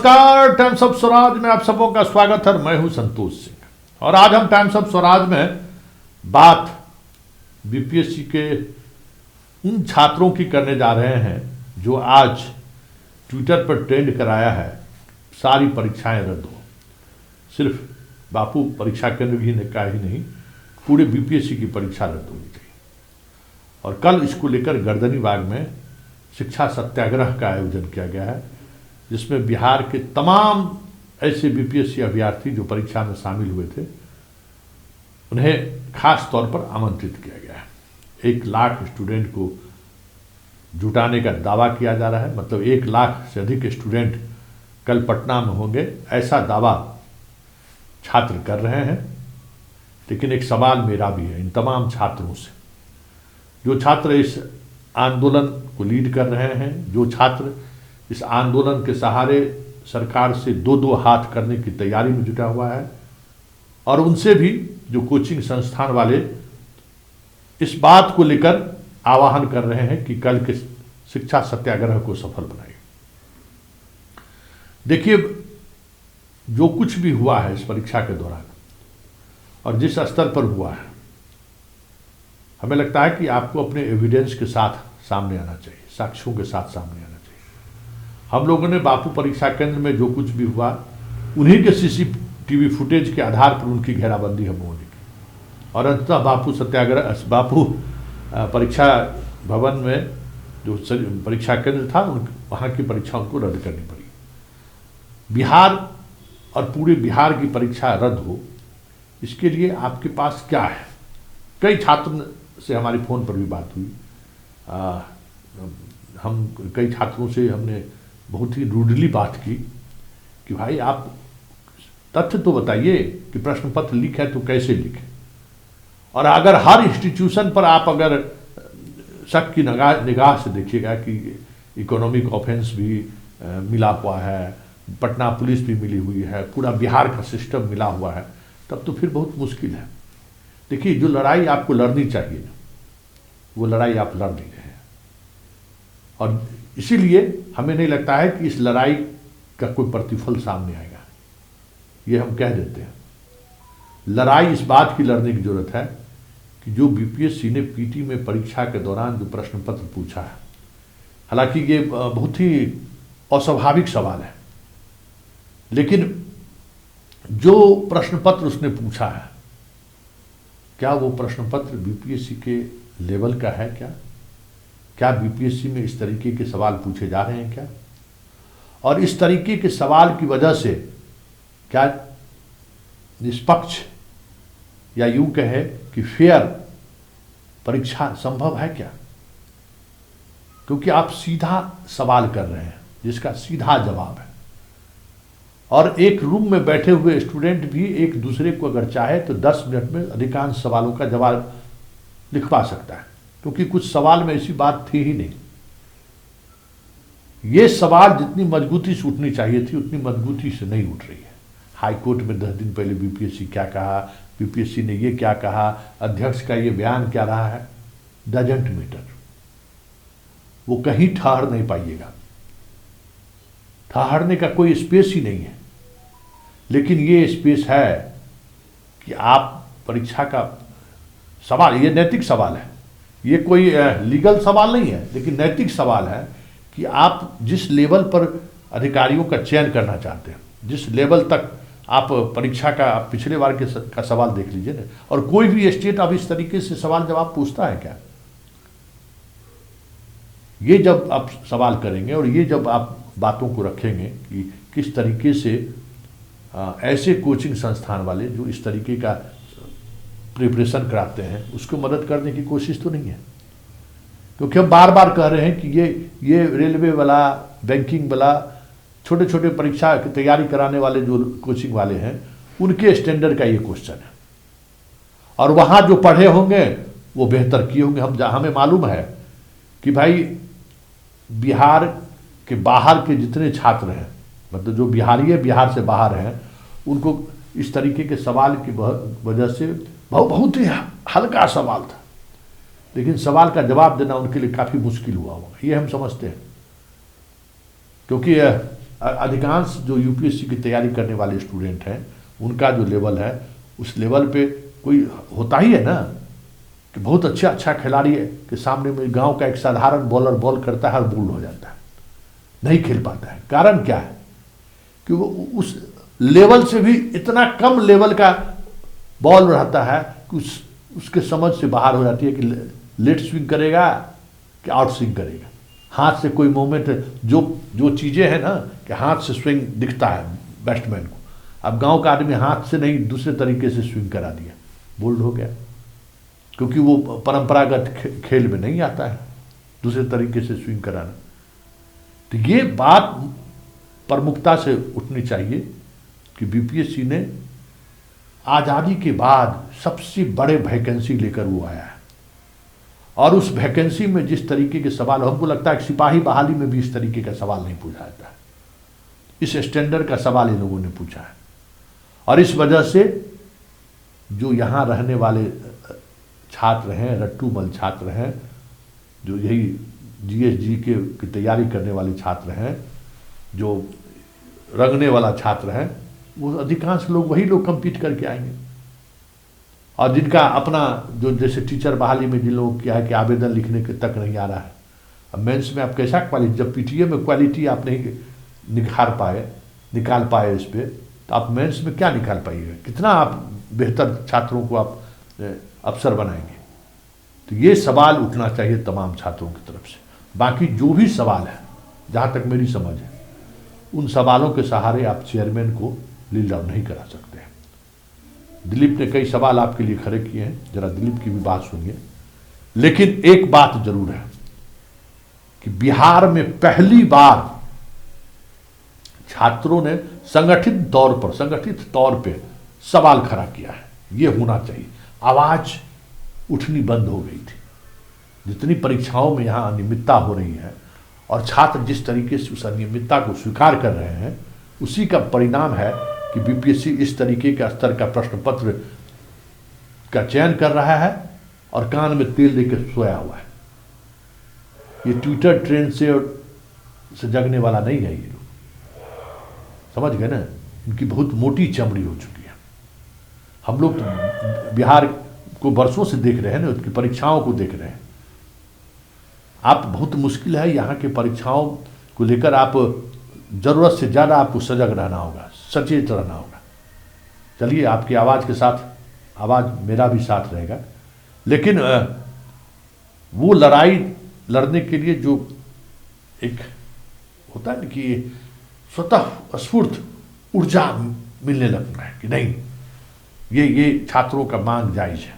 नमस्कार, times of Swaraj में आप सबों का स्वागत है। मैं हूं संतोष सिंह और आज हम टाइम्स ऑफ स्वराज में बात बीपीएससी के उन छात्रों की करने जा रहे हैं जो आज ट्विटर पर ट्रेंड कराया है सारी परीक्षाएं रद्द हो। सिर्फ बापू परीक्षा केंद्र की का ही नहीं, पूरे बीपीएससी की परीक्षा रद्द होनी चाहिए। और कल इसको लेकर गर्दनीबाग में शिक्षा सत्याग्रह का आयोजन किया गया है, जिसमें बिहार के तमाम ऐसे बीपीएससी अभ्यर्थी जो परीक्षा में शामिल हुए थे उन्हें खास तौर पर आमंत्रित किया गया है। 1 लाख स्टूडेंट को जुटाने का दावा किया जा रहा है, मतलब 1 लाख से अधिक स्टूडेंट कल पटना में होंगे, ऐसा दावा छात्र कर रहे हैं। लेकिन एक सवाल मेरा भी है इन तमाम छात्रों से, जो छात्र इस आंदोलन को लीड कर रहे हैं, जो छात्र इस आंदोलन के सहारे सरकार से 2-2 हाथ करने की तैयारी में जुटा हुआ है, और उनसे भी जो कोचिंग संस्थान वाले इस बात को लेकर आह्वान कर रहे हैं कि कल के शिक्षा सत्याग्रह को सफल बनाइए। देखिए, जो कुछ भी हुआ है इस परीक्षा के दौरान और जिस स्तर पर हुआ है, हमें लगता है कि आपको अपने एविडेंस के साथ सामने आना चाहिए, साक्ष्यों के साथ सामने आना चाहिए। हम लोगों ने बापू परीक्षा केंद्र में जो कुछ भी हुआ उन्हीं के सीसीटीवी फुटेज के आधार पर उनकी घेराबंदी हम लोगों ने की, और अंततः बापू परीक्षा भवन में जो परीक्षा केंद्र था वहाँ की परीक्षा उनको रद्द करनी पड़ी। बिहार और पूरे बिहार की परीक्षा रद्द हो, इसके लिए आपके पास क्या है? कई छात्र से हमारी फ़ोन पर भी बात हुई। हम कई छात्रों से हमने बहुत ही रूडली बात की कि भाई आप तथ्य तो बताइए कि प्रश्न पत्र लीक है तो कैसे लीक है, और अगर हर इंस्टीट्यूशन पर आप अगर शक की निगाह से देखिएगा कि इकोनॉमिक ऑफेंस भी मिला हुआ है, पटना पुलिस भी मिली हुई है, पूरा बिहार का सिस्टम मिला हुआ है, तब तो फिर बहुत मुश्किल है। देखिए, जो लड़ाई आपको लड़नी चाहिए ना, वो लड़ाई आप लड़ नहीं रहे हैं, और इसीलिए हमें नहीं लगता है कि इस लड़ाई का कोई प्रतिफल सामने आएगा। ये हम कह देते हैं। लड़ाई इस बात की लड़ने की जरूरत है कि जो बीपीएससी ने पीटी में परीक्षा के दौरान जो प्रश्न पत्र पूछा है, हालांकि ये बहुत ही अस्वाभाविक सवाल है, लेकिन जो प्रश्न पत्र उसने पूछा है, क्या वो प्रश्न पत्र बीपीएससी के लेवल का है? क्या बीपीएससी में इस तरीके के सवाल पूछे जा रहे हैं क्या? और इस तरीके के सवाल की वजह से क्या निष्पक्ष या यूं कहे कि फेयर परीक्षा संभव है क्या? क्योंकि आप सीधा सवाल कर रहे हैं जिसका सीधा जवाब है, और एक रूम में बैठे हुए स्टूडेंट भी एक दूसरे को अगर चाहे तो 10 मिनट में अधिकांश सवालों का जवाब लिखवा सकता है, क्योंकि कुछ सवाल में ऐसी बात थी ही नहीं। ये सवाल जितनी मजबूती से उठनी चाहिए थी उतनी मजबूती से नहीं उठ रही है। हाई कोर्ट में 10 दिन पहले बीपीएससी क्या कहा, बीपीएससी ने ये क्या कहा, अध्यक्ष का ये बयान क्या रहा है, डजंट मैटर। वो कहीं ठहर नहीं पाइएगा, ठहरने का कोई स्पेस ही नहीं है। लेकिन ये स्पेस है कि आप परीक्षा का सवाल, ये नैतिक सवाल है, ये कोई लीगल सवाल नहीं है, लेकिन नैतिक सवाल है कि आप जिस लेवल पर अधिकारियों का चयन करना चाहते हैं, जिस लेवल तक आप परीक्षा का पिछले बार का सवाल देख लीजिए ना, और कोई भी स्टेट अब इस तरीके से सवाल जवाब पूछता है क्या? ये जब आप सवाल करेंगे और ये जब आप बातों को रखेंगे कि किस तरीके से ऐसे कोचिंग संस्थान वाले जो इस तरीके का प्रिपरेशन कराते हैं उसको मदद करने की कोशिश तो नहीं है। क्योंकि हम बार बार कह रहे हैं कि ये रेलवे वाला, बैंकिंग वाला, छोटे छोटे परीक्षा की तैयारी कराने वाले जो कोचिंग वाले हैं उनके स्टैंडर्ड का ये क्वेश्चन है, और वहाँ जो पढ़े होंगे वो बेहतर किए होंगे। हमें मालूम है कि भाई बिहार के बाहर के जितने छात्र हैं, मतलब जो बिहारी है, बिहार से बाहर हैं, उनको इस तरीके के सवाल की वजह से बहुत ही हल्का सवाल था, लेकिन सवाल का जवाब देना उनके लिए काफ़ी मुश्किल हुआ होगा, ये हम समझते हैं। क्योंकि अधिकांश जो यूपीएससी की तैयारी करने वाले स्टूडेंट हैं उनका जो लेवल है उस लेवल पे कोई होता ही है ना कि बहुत अच्छा खिलाड़ी है कि सामने में गांव का एक साधारण बॉलर बॉल करता है और बोल्ड हो जाता है, नहीं खेल पाता है। कारण क्या है कि वो उस लेवल से भी इतना कम लेवल का बॉल रहता है कि उसके समझ से बाहर हो जाती है कि लेट स्विंग करेगा कि आउट स्विंग करेगा। हाथ से कोई मूवमेंट, जो चीज़ें हैं ना कि हाथ से स्विंग दिखता है बैट्समैन को, अब गांव का आदमी हाथ से नहीं दूसरे तरीके से स्विंग करा दिया, बोल्ड हो गया, क्योंकि वो परंपरागत खेल में नहीं आता है दूसरे तरीके से स्विंग कराना। तो ये बात प्रमुखता से उठनी चाहिए कि बीपीएससी ने आज़ादी के बाद सबसे बड़े वैकेंसी लेकर वो आया है, और उस वैकेंसी में जिस तरीके के सवाल, हमको लगता है कि सिपाही बहाली में भी इस तरीके का सवाल नहीं पूछा जाता है, इस स्टैंडर्ड का सवाल इन लोगों ने पूछा है। और इस वजह से जो यहाँ रहने वाले छात्र हैं, रट्टूमल छात्र हैं, जो यही जीएसजी की तैयारी करने वाले छात्र हैं, जो रंगने वाला छात्र हैं, वो अधिकांश लोग वही लोग कम्पीट करके आएंगे। और जिनका अपना जो जैसे टीचर बहाली में जिन लोगों क्या है कि आवेदन लिखने के तक नहीं आ रहा है, अब मेंस में आप कैसा क्वालिटी, जब पीटीए में क्वालिटी आप नहीं निकाल पाए इस पर, तो आप मेंस में क्या निकाल पाइएगा, कितना आप बेहतर छात्रों को आप अफसर बनाएंगे। तो ये सवाल उठना चाहिए तमाम छात्रों की तरफ से। बाकी जो भी सवाल है, जहाँ तक मेरी समझ है, उन सवालों के सहारे आप चेयरमैन को लीड डाउन नहीं करा सकते हैं। दिलीप ने कई सवाल आपके लिए खड़े किए हैं, जरा दिलीप की भी बात सुनिए। लेकिन एक बात जरूर है कि बिहार में पहली बार छात्रों ने संगठित तौर पे सवाल खड़ा किया है। ये होना चाहिए। आवाज उठनी बंद हो गई थी। जितनी परीक्षाओं में यहाँ अनियमितता हो रही है और छात्र जिस तरीके से उस अनियमितता को स्वीकार कर रहे हैं, उसी का परिणाम है कि बीपीएससी इस तरीके का स्तर का प्रश्न पत्र का चयन कर रहा है और कान में तेल देकर सोया हुआ है। ये ट्विटर ट्रेंड से जगने वाला नहीं है। ये लोग समझ गए ना, इनकी बहुत मोटी चमड़ी हो चुकी है। हम लोग तो बिहार को वर्षों से देख रहे हैं ना, उसकी परीक्षाओं को देख रहे हैं। आप बहुत मुश्किल है यहाँ के परीक्षाओं को लेकर, आप जरूरत से ज़्यादा आपको सजग रहना होगा, सचेत रहना होगा। चलिए, आपकी आवाज़ के साथ आवाज़ मेरा भी साथ रहेगा। लेकिन वो लड़ाई लड़ने के लिए जो एक होता है ना कि स्वतः स्फूर्त ऊर्जा मिलने लगता है कि नहीं, ये छात्रों का मांग जायज है,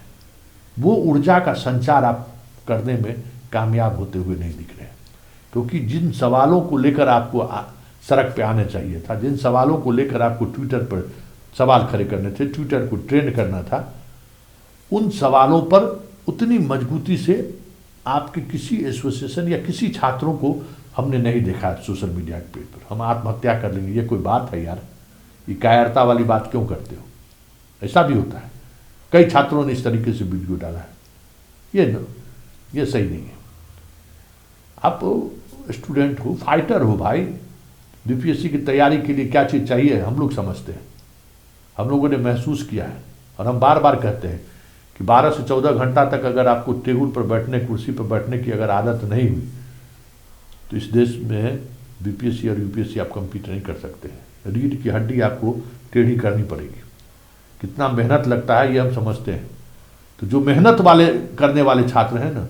वो ऊर्जा का संचार आप करने में कामयाब होते हुए नहीं दिख रहे हैं। क्योंकि जिन सवालों को लेकर आपको सड़क पे आना चाहिए था, जिन सवालों को लेकर आपको ट्विटर पर सवाल खड़े करने थे, ट्विटर को ट्रेंड करना था, उन सवालों पर उतनी मजबूती से आपके किसी एसोसिएशन या किसी छात्रों को हमने नहीं देखा सोशल मीडिया के पेज पर। हम आत्महत्या कर लेंगे, ये कोई बात है यार? ये कायरता वाली बात क्यों करते हो? ऐसा भी होता है। कई छात्रों ने इस तरीके से वीडियो डाला है। ये सही नहीं है। आप स्टूडेंट हो, फाइटर हो भाई। बीपीएससी की तैयारी के लिए क्या चीज़ चाहिए हम लोग समझते हैं, हम लोगों ने महसूस किया है। और हम बार बार कहते हैं कि 12 से 14 घंटा तक अगर आपको टेबल पर बैठने, कुर्सी पर बैठने की अगर आदत नहीं हुई, तो इस देश में बीपीएससी और यूपीएससी आप कम्पीट नहीं कर सकते हैं। रीढ़ की हड्डी आपको टेढ़ी करनी पड़ेगी। कितना मेहनत लगता है ये हम समझते हैं। तो जो मेहनत करने वाले छात्र हैं ना,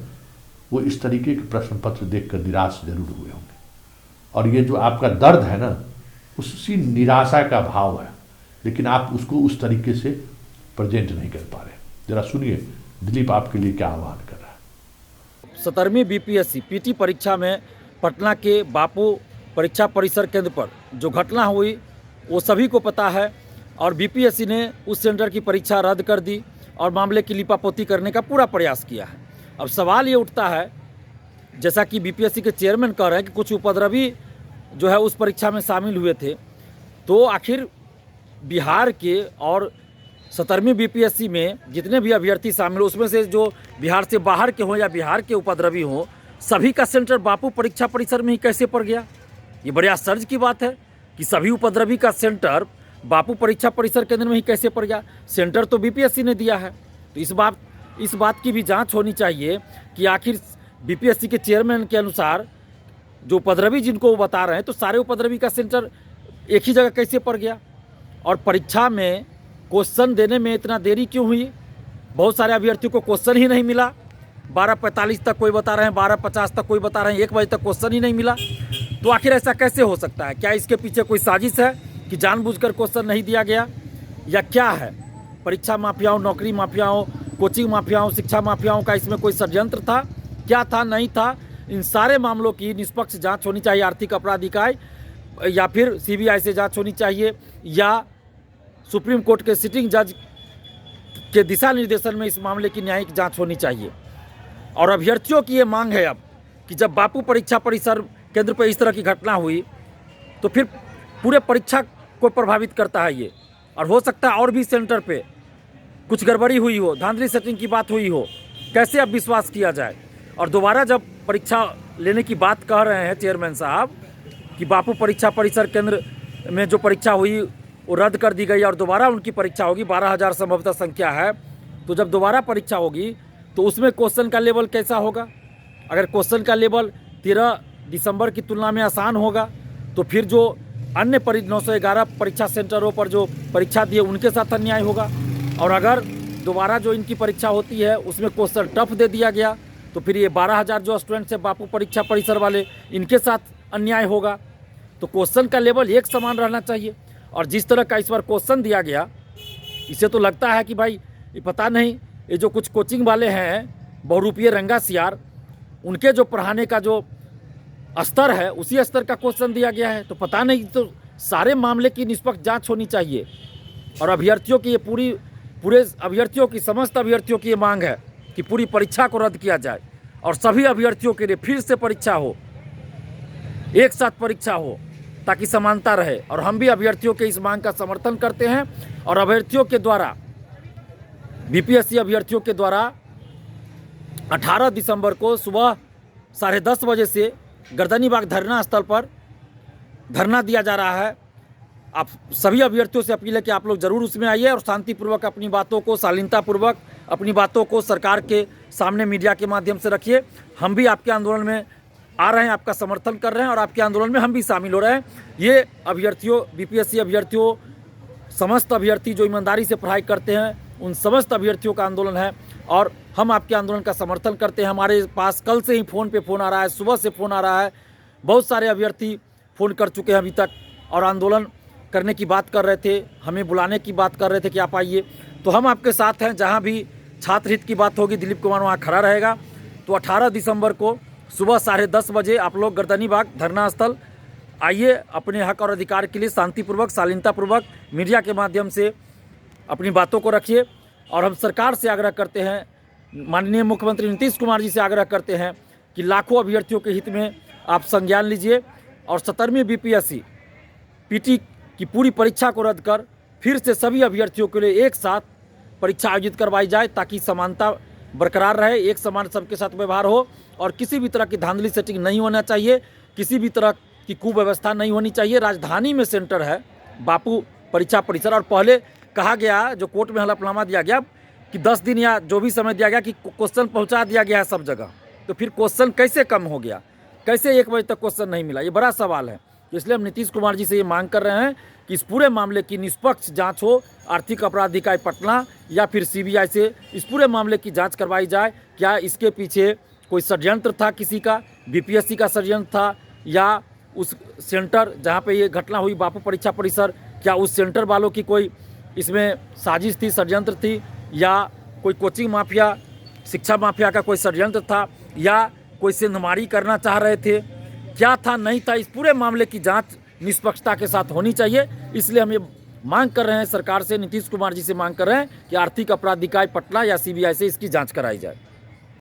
वो इस तरीके के प्रश्न पत्र देखकर निराश जरूर हुए होंगे। और ये जो आपका दर्द है ना, उसी निराशा का भाव है, लेकिन आप उसको उस तरीके से प्रेजेंट नहीं कर पा रहे। जरा सुनिए दिलीप आपके लिए क्या आह्वान कर रहा है। 17वीं बीपीएससी पीटी परीक्षा में पटना के बापू परीक्षा परिसर केंद्र पर जो घटना हुई वो सभी को पता है, और बीपीएससी ने उस सेंटर की परीक्षा रद्द कर दी और मामले की लिपापोती करने का पूरा प्रयास किया है। अब सवाल ये उठता है, जैसा कि बीपीएससी के चेयरमैन कह रहे हैं कि कुछ उपद्रवी जो है उस परीक्षा में शामिल हुए थे, तो आखिर बिहार के और 17वीं बीपीएससी में जितने भी अभ्यर्थी शामिल हो, उसमें से जो बिहार से बाहर के हों या बिहार के उपद्रवी हों, सभी का सेंटर बापू परीक्षा परिसर में ही कैसे पड़ गया? ये बड़े आश्चर्य की बात है। कि सभी उपद्रवी का सेंटर बापू परीक्षा परिसर केंद्र में ही कैसे पड़ गया। सेंटर तो बीपीएससी ने दिया है, तो इस बात की भी जांच होनी चाहिए कि आखिर बीपीएससी के चेयरमैन के अनुसार जो उपद्रवी जिनको वो बता रहे हैं, तो सारे उपद्रवी का सेंटर एक ही जगह कैसे पड़ गया। और परीक्षा में क्वेश्चन देने में इतना देरी क्यों हुई। बहुत सारे अभ्यर्थियों को क्वेश्चन ही नहीं मिला। 12:45 तक कोई बता रहे हैं, 12:50 तक कोई बता रहे हैं, 1 बजे तक क्वेश्चन ही नहीं मिला। तो आखिर ऐसा कैसे हो सकता है? क्या इसके पीछे कोई साजिश है कि जानबूझकर क्वेश्चन नहीं दिया गया, या क्या है? परीक्षा माफियाओं, नौकरी माफियाओं, कोचिंग माफियाओं, शिक्षा माफियाओं का इसमें कोई षड्यंत्र था? क्या था, नहीं था? इन सारे मामलों की निष्पक्ष जांच होनी चाहिए आर्थिक अपराध इकाई, या फिर सीबीआई से जांच होनी चाहिए, या सुप्रीम कोर्ट के सिटिंग जज के दिशा निर्देशन में इस मामले की न्यायिक जांच होनी चाहिए। और अभ्यर्थियों की ये मांग है अब कि जब बापू परीक्षा परिसर केंद्र पर इस तरह की घटना हुई तो फिर पूरे परीक्षा को प्रभावित करता है ये, और हो सकता है और भी सेंटर पे कुछ गड़बड़ी हुई हो, धांधली सेटिंग की बात हुई हो। कैसे अब विश्वास किया जाए? और दोबारा जब परीक्षा लेने की बात कह रहे हैं चेयरमैन साहब कि बापू परीक्षा परिसर केंद्र में जो परीक्षा हुई वो रद्द कर दी गई और दोबारा उनकी परीक्षा होगी, 12,000 संभवतः संख्या है, तो जब दोबारा परीक्षा होगी तो उसमें क्वेश्चन का लेवल कैसा होगा? अगर क्वेश्चन का लेवल 13 दिसंबर की तुलना में आसान होगा तो फिर जो अन्य 911 परीक्षा सेंटरों पर जो परीक्षा दिए उनके साथ अन्याय होगा। और अगर दोबारा जो इनकी परीक्षा होती है उसमें क्वेश्चन टफ दे दिया गया तो फिर ये 12,000 जो स्टूडेंट्स हैं बापू परीक्षा परिसर वाले, इनके साथ अन्याय होगा। तो क्वेश्चन का लेवल एक समान रहना चाहिए। और जिस तरह का इस बार क्वेश्चन दिया गया, इससे तो लगता है कि भाई ये पता नहीं, ये जो कुछ कोचिंग वाले हैं बहुरूपीय रंगा सियार, उनके जो पढ़ाने का जो स्तर है उसी स्तर का क्वेश्चन दिया गया है। तो पता नहीं, तो सारे मामले की निष्पक्ष जांच होनी चाहिए। और अभ्यर्थियों की ये पूरे अभ्यर्थियों की, समस्त अभ्यर्थियों की ये मांग है कि पूरी परीक्षा को रद्द किया जाए और सभी अभ्यर्थियों के लिए फिर से परीक्षा हो, एक साथ परीक्षा हो, ताकि समानता रहे। और हम भी अभ्यर्थियों के इस मांग का समर्थन करते हैं। और अभ्यर्थियों के द्वारा, बीपीएससी अभ्यर्थियों के द्वारा 18 दिसंबर को सुबह 10:30 बजे से गर्दनीबाग धरना स्थल पर धरना दिया जा रहा है। आप सभी अभ्यर्थियों से अपील है कि आप लोग ज़रूर उसमें आइए और शांतिपूर्वक अपनी बातों को, शालीनतापूर्वक अपनी बातों को सरकार के सामने मीडिया के माध्यम से रखिए। हम भी आपके आंदोलन में आ रहे हैं, आपका समर्थन कर रहे हैं और आपके आंदोलन में हम भी शामिल हो रहे हैं। ये अभ्यर्थियों, बीपीएससी अभ्यर्थियों, समस्त अभ्यर्थी जो ईमानदारी से पढ़ाई करते हैं, उन समस्त अभ्यर्थियों का आंदोलन है और हम आपके आंदोलन का समर्थन करते हैं। हमारे पास कल से ही फ़ोन पे फ़ोन आ रहा है, सुबह से फ़ोन आ रहा है, बहुत सारे अभ्यर्थी फ़ोन कर चुके हैं अभी तक और आंदोलन करने की बात कर रहे थे, हमें बुलाने की बात कर रहे थे कि आप आइए। तो हम आपके साथ हैं, जहाँ भी छात्र हित की बात होगी दिलीप कुमार वहाँ खड़ा रहेगा। तो 18 दिसंबर को सुबह 10:30 बजे आप लोग गर्दनीबाग धरना स्थल आइए, अपने हक और अधिकार के लिए शांतिपूर्वक, शालीनतापूर्वक मीडिया के माध्यम से अपनी बातों को रखिए। और हम सरकार से आग्रह करते हैं, माननीय मुख्यमंत्री नीतीश कुमार जी से आग्रह करते हैं कि लाखों अभ्यर्थियों के हित में आप संज्ञान लीजिए और 17वीं बीपीएससी पीटी की पूरी परीक्षा को रद्द कर फिर से सभी अभ्यर्थियों के लिए एक साथ परीक्षा आयोजित करवाई जाए, ताकि समानता बरकरार रहे, एक समान सबके साथ व्यवहार हो और किसी भी तरह की धांधली सेटिंग नहीं होना चाहिए, किसी भी तरह की कुव्यवस्था नहीं होनी चाहिए। राजधानी में सेंटर है बापू परीक्षा परिसर और पहले कहा गया, जो कोर्ट में हलफनामा दिया गया कि 10 दिन या जो भी समय दिया गया कि क्वेश्चन पहुंचा दिया गया है सब जगह, तो फिर क्वेश्चन कैसे कम हो गया, कैसे 1 बजे तक क्वेश्चन नहीं मिला? ये बड़ा सवाल है। तो इसलिए हम नीतीश कुमार जी से ये मांग कर रहे हैं कि इस पूरे मामले की निष्पक्ष जांच हो, आर्थिक अपराध इकाई पटना या फिर सीबीआई से इस पूरे मामले की जांच करवाई जाए। क्या इसके पीछे कोई षड्यंत्र था, किसी का बीपीएससी का षड्यंत्र था, या उस सेंटर जहां पे ये घटना हुई बापू परीक्षा परिसर, क्या उस सेंटर वालों की कोई इसमें साजिश थी, षड्यंत्र थी, या कोई कोचिंग माफिया, शिक्षा माफिया का कोई षड्यंत्र था, या कोई सेंधमारी करना चाह रहे थे, क्या था, नहीं था? इस पूरे मामले की जांच निष्पक्षता के साथ होनी चाहिए। इसलिए हम ये मांग कर रहे हैं सरकार से, नीतीश कुमार जी से मांग कर रहे हैं कि आर्थिक अपराध इकाई पटना या सीबीआई से इसकी जांच कराई जाए।